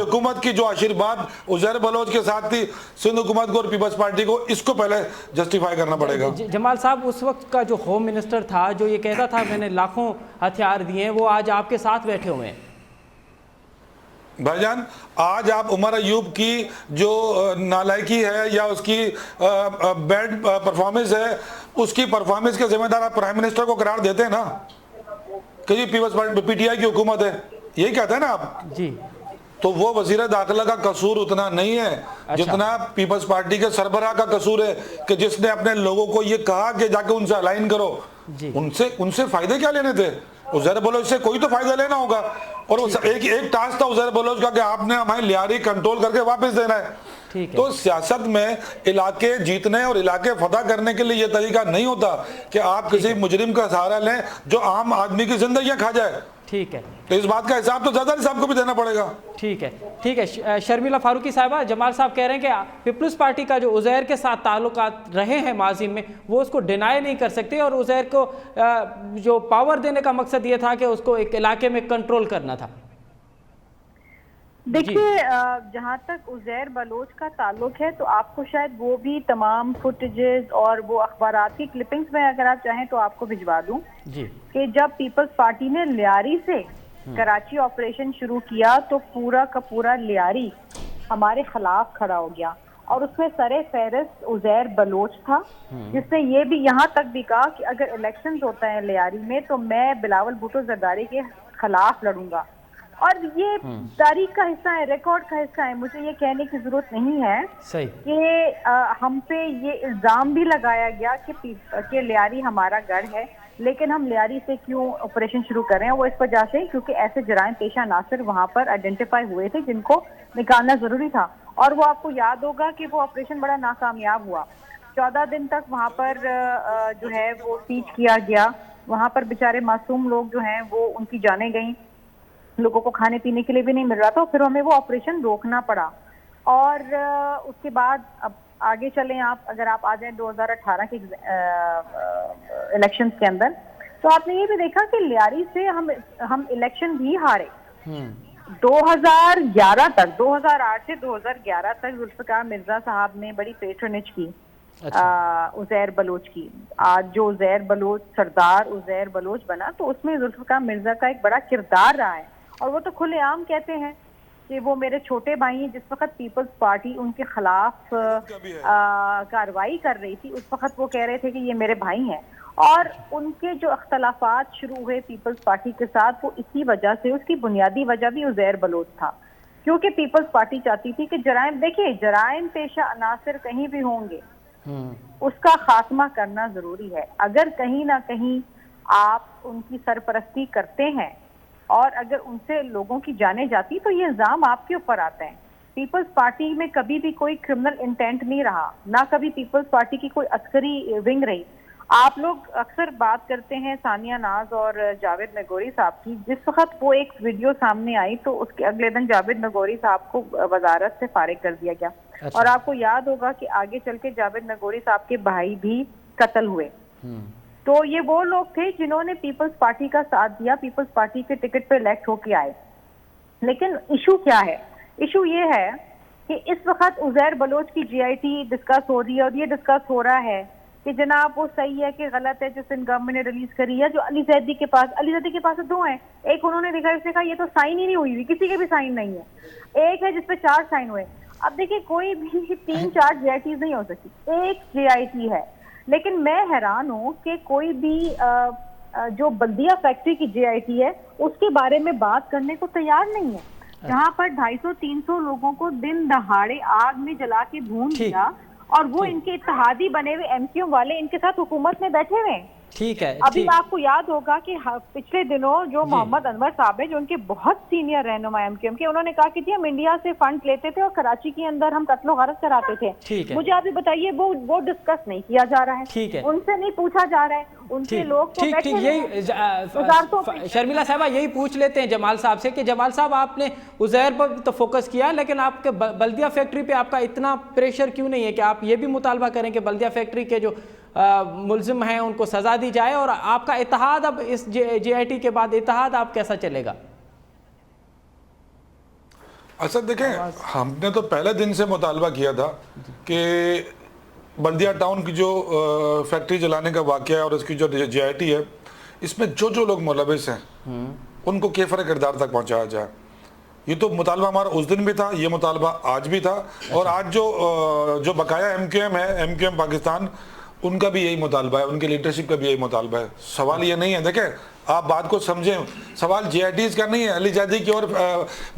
हुकूमत की जो आशीर्वाद उज़ैर बलोच के साथ थी, सिंध हुकूमत को और पीपल्स पार्टी को, इसको पहले जस्टिफाई करना पड़ेगा। जमाल साहब, उस वक्त का जो होम मिनिस्टर था जो ये कहता था मैंने लाखों हथियार दिए, वो आज आपके साथ बैठे हुए हैं। भाईजान, आज आप उमर अयूब की जो नालायकी है या उसकी बैड परफॉर्मेंस है, उसकी परफॉर्मेंस के जिम्मेदार आप प्राइम मिनिस्टर को करार देते हैं ना कि जी पीपल्स पार्टी PTI की हुकूमत है, यही कहते हैं ना आप जी। तो वो वजीर दाखिला का कसूर उतना नहीं है जितना पीपल्स पार्टी के सरबराह का कसूर है कि जिसने अपने लोगों को ये कहा कि जाके उनसे अलाइन करो। उनसे फायदे क्या लेने थे? उज़ैर बलोच से कोई तो फायदा लेना होगा, और एक टास्क था उज़ैर बलोच का कि आपने हमारी लियारी कंट्रोल करके वापस देना है। तो सियासत में इलाके जीतने और इलाके फतह करने के लिए यह तरीका नहीं होता कि आप किसी मुजरिम का सहारा लें जो आम आदमी की जिंदगियां खा जाए। ठीक है, तो इस बात का हिसाब तो ज़रदारी साहब को भी देना पड़ेगा। ठीक है। शर्मिला फारूकी साहिबा, जमाल साहब कह रहे हैं कि पीपल्स पार्टी का जो उज़ैर के साथ ताल्लुकात रहे हैं माजी में, वो उसको डिनाई नहीं कर सकते, और उज़ैर को जो पावर देने का मकसद ये था कि उसको एक इलाके में कंट्रोल करना था। देखिए, जहाँ तक उज़ैर बलोच का ताल्लुक है तो आपको शायद वो भी तमाम फुटेजेस और वो अखबारात की क्लिपिंग्स में अगर आप चाहें तो आपको भिजवा दूं जी कि जब पीपल्स पार्टी ने लियारी से कराची ऑपरेशन शुरू किया तो पूरा का पूरा लियारी हमारे खिलाफ खड़ा हो गया और उसमें सरे फहरिस्त उज़ैर बलोच था, जिसने ये भी यहाँ तक भी कहा कि अगर इलेक्शंस होता है लियारी में तो मैं बिलावल भुट्टो जरदारी के खिलाफ लड़ूंगा। और ये तारीख का हिस्सा है, रिकॉर्ड का हिस्सा है, मुझे ये कहने की जरूरत नहीं है सही कि हम पे ये इल्जाम भी लगाया गया कि लियारी हमारा गढ़ है, लेकिन हम लियारी से क्यों ऑपरेशन शुरू कर रहे हैं, वो इस वजह से क्योंकि ऐसे जराइम पेशा नासिर वहां पर आइडेंटिफाई हुए थे जिनको निकालना जरूरी था। और वो आपको याद होगा कि वो ऑपरेशन बड़ा नाकामयाब हुआ। 14 दिन तक वहां पर जो है वो सीज किया गया, वहां पर बेचारे मासूम लोग जो हैं वो उनकी जानें गई, लोगों को खाने पीने के लिए भी नहीं मिल रहा था, फिर हमें वो ऑपरेशन रोकना पड़ा। और उसके बाद अब आगे चलें आप, अगर आप आ जाएं 2018 के इलेक्शंस के अंदर, तो आपने ये भी देखा कि लियारी से हम इलेक्शन भी हारे। 2011 तक, 2008 से 2011 तक जुल्फिकार मिर्जा साहब ने बड़ी पेट्रोनेज की उज़ैर बलोच की। आज जो उज़ैर बलोच सरदार उज़ैर बलोच बना तो उसमें जुल्फिकार मिर्जा का एक बड़ा किरदार रहा है, और वो तो खुलेआम कहते हैं कि वो मेरे छोटे भाई हैं। जिस वक्त पीपल्स पार्टी उनके खिलाफ कार्रवाई कर रही थी उस वक्त वो कह रहे थे कि ये मेरे भाई हैं, और उनके जो अख्तलाफात शुरू हुए पीपल्स पार्टी के साथ वो इसी वजह से, उसकी बुनियादी वजह भी उज़ैर बलोच था, क्योंकि पीपल्स पार्टी चाहती थी कि जराइम, देखिए जराइम पेशा अनासिर कहीं भी होंगे उसका खात्मा करना जरूरी है। अगर कहीं ना कहीं आप उनकी सरपरस्ती करते हैं और अगर उनसे लोगों की जाने जाती तो ये इल्जाम आपके ऊपर आता है। पीपल्स पार्टी में कभी भी कोई क्रिमिनल इंटेंट नहीं रहा, ना कभी पीपल्स पार्टी की कोई अस्करी विंग रही। आप लोग अक्सर बात करते हैं सानिया नाज और जावेद नगोरी साहब की। जिस वक्त वो एक वीडियो सामने आई तो उसके अगले दिन जावेद नगोरी साहब को वजारत से फारिग कर दिया गया। अच्छा। और आपको याद होगा कि आगे चल के जावेद नगोरी साहब के भाई भी कत्ल हुए। तो ये वो लोग थे जिन्होंने पीपल्स पार्टी का साथ दिया, पीपल्स पार्टी के टिकट पे इलेक्ट होके आए। लेकिन इशू क्या है? इशू ये है कि इस वक्त उज़ैर बलोच की जीआईटी डिस्कस हो रही है, और ये डिस्कस हो रहा है कि जनाब वो सही है कि गलत है जो सिंध गवर्नमेंट ने रिलीज करी है। जो अली जैदी के पास दो हैं, एक उन्होंने देखा, इसने कहा ये तो साइन ही नहीं हुई, किसी के भी साइन नहीं है। एक है जिसपे 4 साइन हुए। अब देखिए कोई भी 3-4 जीआईटी नहीं हो सकती, एक जीआईटी है। लेकिन मैं हैरान हूँ कि कोई भी जो बल्दिया फैक्ट्री की जीआईटी है उसके बारे में बात करने को तैयार नहीं है, जहाँ पर 250-300 लोगों को दिन दहाड़े आग में जला के भून दिया, और वो इनके इत्तेहादी बने हुए एमक्यूएम वाले इनके साथ हुकूमत में बैठे हुए हैं। ठीक है। अभी आपको याद होगा कि पिछले दिनों जो मोहम्मद अनवर साहब है, जो उनके बहुत सीनियर रहनुमा एमक्यूएम के, उन्होंने कहा कि जी हम इंडिया से फंड लेते थे और कराची के अंदर हम कत्लो गारत कराते थे। ठीक है। मुझे आप बताइए वो डिस्कस नहीं किया जा रहा है। ठीक है। उनसे नहीं पूछा जा रहा है, उनके लोग तो बैठे ठीक, यही शर्मिला साहबा यही पूछ लेते हैं जमाल साहब से कि जमाल साहब आपने उज़ैर पर तो फोकस किया, लेकिन आपके बल्दिया फैक्ट्री पे आपका इतना प्रेशर क्यों नहीं है कि आप ये भी मुतालबा करें कि बल्दिया फैक्ट्री के जो मुल्जिम हैं उनको सजा दी जाए? और आपका इत्तेहाद अब इस जीआईटी के बाद इत्तेहाद आप कैसा चलेगा? अच्छा देखें, हमने तो पहले दिन से मुतालबा किया था कि बल्दिया टाउन की जो फैक्ट्री जलाने का वाक़या है और इसकी जो जीआईटी है, इसमें जो लोग मुलविस हैं उनको केफर किरदार तक पहुंचाया जाए। ये तो मुतालबा हमारा उस दिन भी था, ये मुतालबा आज भी था। और आज जो बकाया एमक्यूएम है, एमक्यूएम पाकिस्तान, उनका भी यही मुतालबा है, उनकी लीडरशिप का भी यही मुतालबा है। सवाल ये नहीं है, देखें आप बात को समझें, सवाल जीआईटीज का नहीं है, अली जैदी की और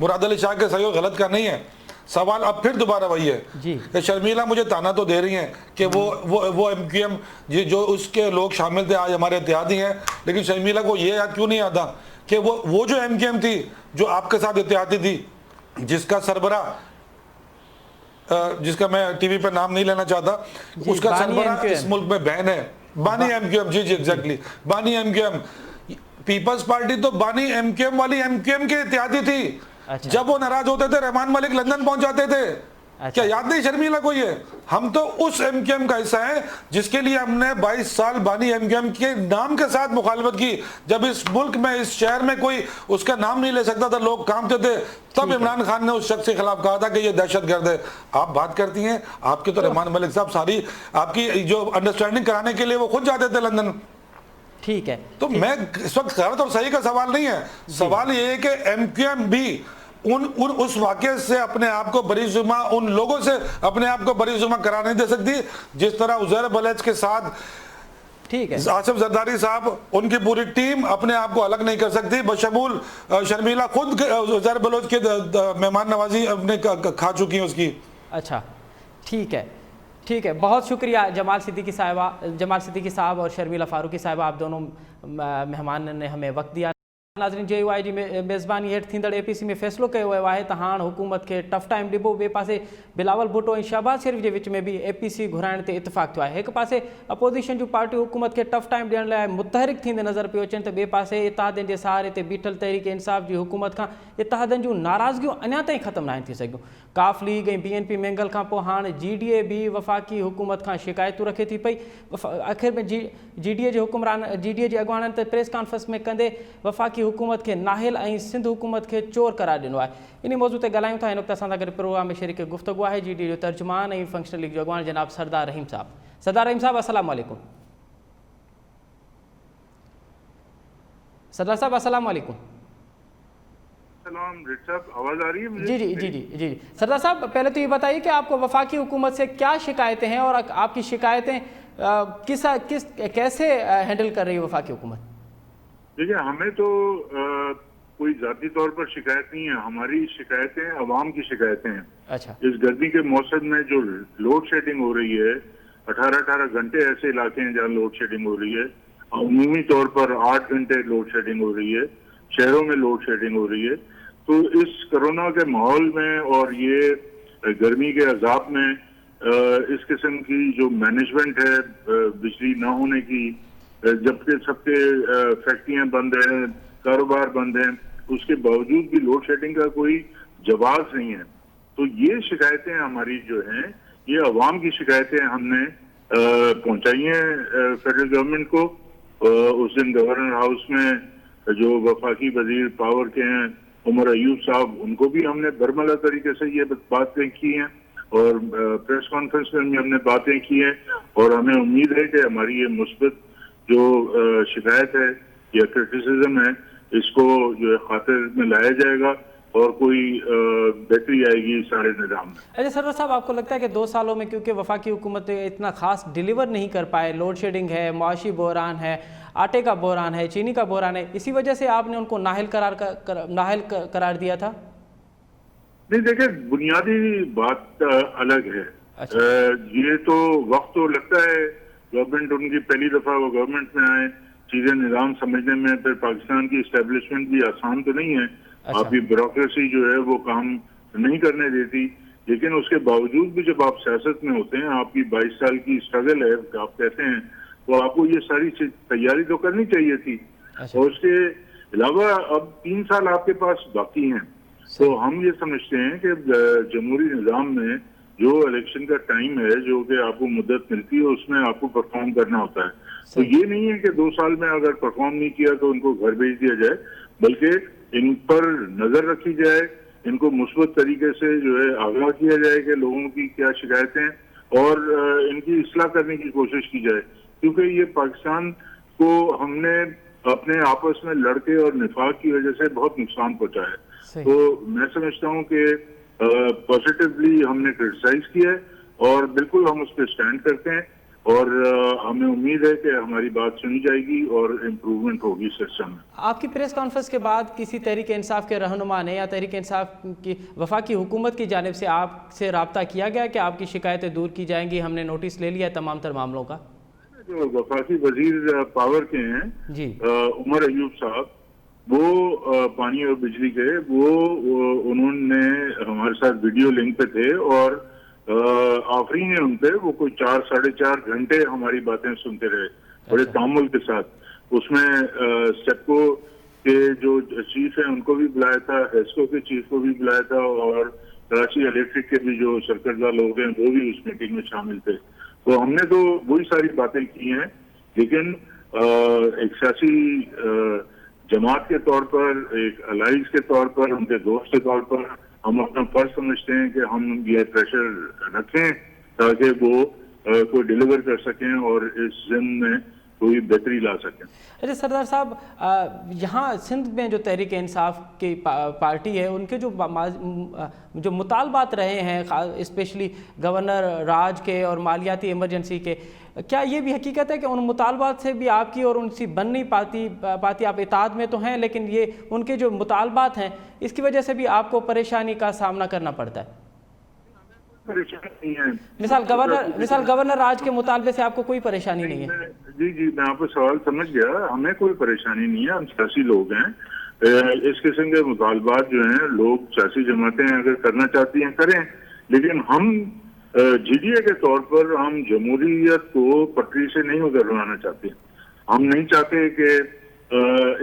मुराद अली शाह के सहयोग गलत का नहीं है। सवाल अब फिर दोबारा वही है कि शर्मिला मुझे ताना तो दे रही हैं कि वो एमक्यूएम जो उसके लोग शामिल थे आज हमारे इत्तेहादी हैं, लेकिन शर्मिला को ये याद क्यों नहीं आता कि वो जो एमक्यूएम थी जो आपके साथ इत्तेहादी थी, जिसका सरबरा, जिसका मैं टीवी पे नाम नहीं लेना चाहता, उसका सरबरा इस मुल्क में बैन है, बानी एमक्यूएम। जी एग्जैक्टली, बानी एमक्यूएम। पीपल्स पार्टी तो बानी एमक्यूएम वाली एमक्यूएम के इत्तेहादी थी। अच्छा। जब वो नाराज होते थे रहमान मलिक लंदन पहुंच जाते थे, क्या याद नहीं शर्मिला को? ये हम तो उस एमक्यूएम का हिस्सा है जिसके लिए हमने 22 साल बानी एमक्यूएम के नाम के साथ मुखालफत की। जब इस मुल्क में, इस शहर में कोई उसका नाम नहीं ले सकता था, लोग कांपते थे, तब इमरान खान ने उस शख्स के खिलाफ कहा था कि ये दहशतगर्द है। आप बात करती हैं, आपके तो रहमान मलिक साहब सारी आपकी जो अंडरस्टैंडिंग कराने के लिए वो खुद जाते थे लंदन। ठीक है, तो मैं इस वक्त गलत और सही का सवाल नहीं है, सवाल ये है कि एमक्यूएम भी उन उस वाक़े से अपने आप को बरीजुमा, उन लोगों से अपने आप को बरीजुमा करार नहीं दे सकती जिस तरह उज़ैर बलोच के साथ, ठीक है, आसिफ जरदारी साहब, उनकी पूरी टीम अपने आप को अलग नहीं कर सकती, बशमूल शर्मिला खुद उज़ैर बलोच के मेहमान नवाजी अपने खा चुकी हैं उसकी। अच्छा ठीक है, ठीक है, बहुत शुक्रिया जमाल सिद्दीकी साहब और शर्मिला फारूकी साहिबा, आप दोनों मेहमान ने हमें वक्त दिया। नाज़रीन, JUI जी मेज़बानी हेठि थींदड़ APC में फ़ैसिलो कयो वियो आहे त हाणे हुकूमत खे टफ टाइम ॾिबो। ॿिए पासे बिलावल भुट्टो ऐं शहबाज़ शरीफ़ जे विच में भी APC घुराइण ते इतफ़ाक़ थियो आहे। हिकु पासे अपोज़िशन जूं पार्टियूं हुकूमत खे टफ टाइम ॾियण लाइ मुतहरिक थींदे नज़र पियो अचनि, त ॿिए पासे इत्तेहादनि जे सहारे ते बीठल तहरीक इंसाफ़ जी हुकूमत खां इत्तेहादनि जूं नाराज़गियूं अञा ताईं ख़तमु न आहिनि थी सघियूं। काफ लीग ऐं BNP मैंगल खां पोइ हाणे GDA भी वफ़ाक़ी हुकूमत खां शिकायतूं रखे थी पई। आख़िर में GDA जे हुकुमरान, GDA जे अॻुवाणनि ते प्रेस कॉन्फ्रेंस में कंदे वफ़ाक़ी हुकूमत खे नाहिल ऐं सिंध हुकूमत खे चोर करार ॾिनो आहे। इन मौज़ू ते ॻाल्हायूं था। हिन वक़्तु असां सां गॾु प्रोग्राम में शरीक गुफ़्तगू आहे GDA जो तर्जुमान ऐं फंक्शनल लीग जो अॻुवाण जनाब सरदार रहीम साहब। सरदार रहीम साहब अस्सलाम वालेकुम। सरदार साहब अस्सलाम वालेकुम। आवाज़ आ रही है मुझे? जी जी जी जी जी सरदार साहब, पहले तो ये बताइए कि आपको वफाकी हुकूमत से क्या शिकायतें हैं और आपकी शिकायतें कैसे हैंडल कर रही है वफाकी हुकूमत? देखिए, हमें तो कोई जाती तौर पर शिकायत नहीं है, हमारी शिकायतें अवाम की शिकायतें हैं। अच्छा। इस गर्मी के मौसम में जो लोड शेडिंग हो रही है, 18 घंटे ऐसे इलाके हैं जहाँ लोड शेडिंग हो रही है, अमूमी तौर पर 8 घंटे लोड शेडिंग हो रही है, शहरों में लोड शेडिंग हो रही है। तो इस कोरोना के माहौल में और ये गर्मी के अजाब में इस किस्म की जो मैनेजमेंट है बिजली ना होने की, जबकि सबके फैक्ट्रियां बंद हैं, कारोबार बंद हैं, उसके बावजूद भी लोड शेडिंग का कोई जवाब नहीं है। तो ये शिकायतें हमारी जो हैं, ये अवाम की शिकायतें हमने पहुंचाई हैं फेडरल गवर्नमेंट को। उस दिन गवर्नर हाउस में जो वफाकी वजीर पावर के हैं उमर अयूब साहब, उनको भी हमने बरमला तरीके से ये बातें की हैं और प्रेस कॉन्फ्रेंस में भी हमने बातें की हैं। और हमें उम्मीद है कि हमारी ये मुस्बत जो शिकायत है या क्रिटिसिज्म है, इसको जो है खातिर में लाया जाएगा और कोई बेहतरी आएगी सारे निज़ाम में। अच्छा सरदार साहब, आपको लगता है कि 2 सालों में क्योंकि वफाकी हुकूमत इतना खास डिलीवर नहीं कर पाए, लोड शेडिंग है, मुआशी बहरान है, आटे का बहरान है, चीनी का बहरान है, इसी वजह से आपने उनको नाहिल करार दिया था? नहीं, देखिए, बुनियादी बात अलग है। अच्छा। ये तो वक्त तो लगता है, गवर्नमेंट उनकी पहली दफा वो गवर्नमेंट में आए, चीजें निज़ाम समझने में, फिर पाकिस्तान की इस्टेब्लिशमेंट भी आसान तो नहीं है। अच्छा। आपकी ब्यूरोक्रेसी जो है वो काम नहीं करने देती, लेकिन उसके बावजूद भी जब आप सियासत में होते हैं, आपकी 22 साल की स्ट्रगल है आप कहते हैं, तो आपको ये सारी तैयारी तो करनी चाहिए थी। अच्छा। और उसके अलावा अब 3 साल आपके पास बाकी हैं। तो हम ये समझते हैं कि जमहूरी निज़ाम में जो इलेक्शन का टाइम है, जो कि आपको मुद्दत मिलती है, उसमें आपको परफॉर्म करना होता है। तो ये नहीं है कि 2 साल में अगर परफॉर्म नहीं किया तो उनको घर भेज दिया जाए, बल्कि इन पर नजर रखी जाए, इनको मुस्बत तरीके से जो है आगाह किया जाए कि लोगों की क्या शिकायतें, और इनकी इस्लाह करने की कोशिश की जाए। क्योंकि ये पाकिस्तान को हमने अपने आपस में लड़के और निफाक की वजह से बहुत नुकसान पहुंचा है। तो मैं समझता हूं कि पॉजिटिवली हमने क्रिटिसाइज किया है और बिल्कुल हम उस पर स्टैंड करते हैं, और हमें उम्मीद है कि हमारी बात सुनी जाएगी और इम्प्रूवमेंट होगी सिस्टम में। आपकी प्रेस कॉन्फ्रेंस के बाद किसी तहरीक इंसाफ के रहनुमा ने या तहरीक इंसाफ की वफाकी हुकूमत की जानिब से आपसे रब्ता किया गया कि आपकी शिकायतें दूर की जाएंगी, हमने नोटिस ले लिया तमाम तर मामलों का? जो वफाकी वजीर पावर के हैं जी, उमर अयूब साहब, वो पानी और बिजली के, वो उन्होंने हमारे साथ वीडियो लिंक पे थे और आफरीन है उन पे, वो कोई 4 साढ़े 4 घंटे हमारी बातें सुनते रहे बड़े तामुल के साथ। उसमें सेपको के जो चीफ है उनको भी बुलाया था, हेस्को के चीफ को भी बुलाया था, और कराची इलेक्ट्रिक के भी जो सरकर्दा लोग हैं वो भी उस मीटिंग में शामिल थे। तो हमने तो वही सारी बातें की हैं, लेकिन एक सियासी जमात के तौर पर, एक अलाइंस के तौर पर, उनके दोस्त के तौर पर हम अपना फर्ज समझते हैं कि हम ये प्रेशर रखें ताकि वो कोई डिलीवर कर सकें और इस जिम्मे में कोई बेहतरी ला सकें। अरे सरदार साहब, यहाँ सिंध में जो तहरीक इंसाफ की पार्टी है, उनके जो मुतालबात रहे हैं स्पेशली गवर्नर राज के और मालियाती इमरजेंसी के, क्या ये भी हकीकत है कि उन मुतालबात से भी आपकी और उनसी बन नहीं पाती आप इताद में तो हैं, लेकिन ये उनके जो मुतालबात हैं इसकी वजह से भी आपको परेशानी का सामना करना पड़ता है? परेशानी है। मिसाल गवर्नर राज के मुतालबे से आपको कोई परेशानी नहीं है? जी, मैं आपका सवाल समझ गया। हमें कोई परेशानी नहीं है, हम सियासी लोग हैं। इस किस्म के मुतालबात जो हैं लोग सियासी जमातें अगर करना चाहती हैं करें, लेकिन हम जीडीए के तौर पर हम जमहूरियत को पटरी से नहीं उतरवाना चाहते। हम नहीं चाहते कि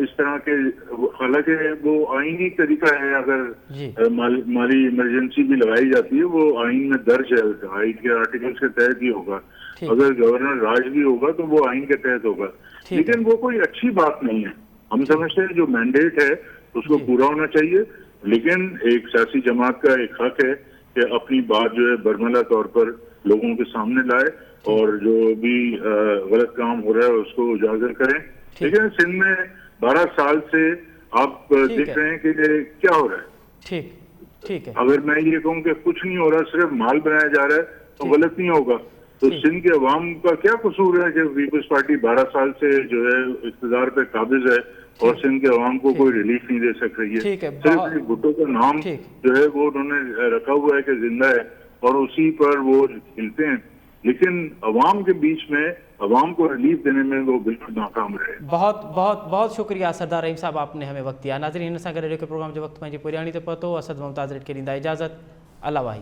इस तरह के, हालांकि वो आईनी तरीका है, अगर माली इमरजेंसी भी लगाई जाती है वो आइन में दर्ज है, आइन के आर्टिकल्स के तहत ही होगा। अगर गवर्नर राज भी होगा तो वो आइन के तहत होगा, लेकिन वो कोई अच्छी बात नहीं है। हम समझते हैं जो मैंडेट है उसको पूरा होना चाहिए, लेकिन एक सियासी जमात का एक हक है कि अपनी बात जो है बरमला तौर पर लोगों के सामने लाए और जो भी गलत काम हो रहा है उसको उजागर करें। लेकिन सिंध में 12 साल से आप देख रहे हैं कि क्या हो रहा है। ठीक है। अगर मैं ये कहूँ कि कुछ नहीं हो रहा, सिर्फ माल बनाया जा रहा है, तो गलत नहीं होगा। तो सिंध के अवाम का क्या कसूर है कि पीपल्स पार्टी 12 साल से जो है इक़्तिदार पे काबिज है और सिंध के अवाम को कोई रिलीफ नहीं दे सक रही है। सिर्फ भुट्टो का नाम जो है वो उन्होंने रखा हुआ है कि जिंदा है और उसी पर वो खिलते हैं, लेकिन अवाम के बीच में अवाम को रिलीफ देने में वो बिल्कुल नाकाम रहे। बहुत शुक्रिया सरदार रहीम साहब, आपने हमें वक्त दिया। नाज़रीन, हिन सां गॾु रेडियो के प्रोग्राम जो वक्त पंहिंजी पुराणी ते पहुतो। असद मुमताज़ रेड खे ॾींदा इजाज़त। अल्लाह वाही।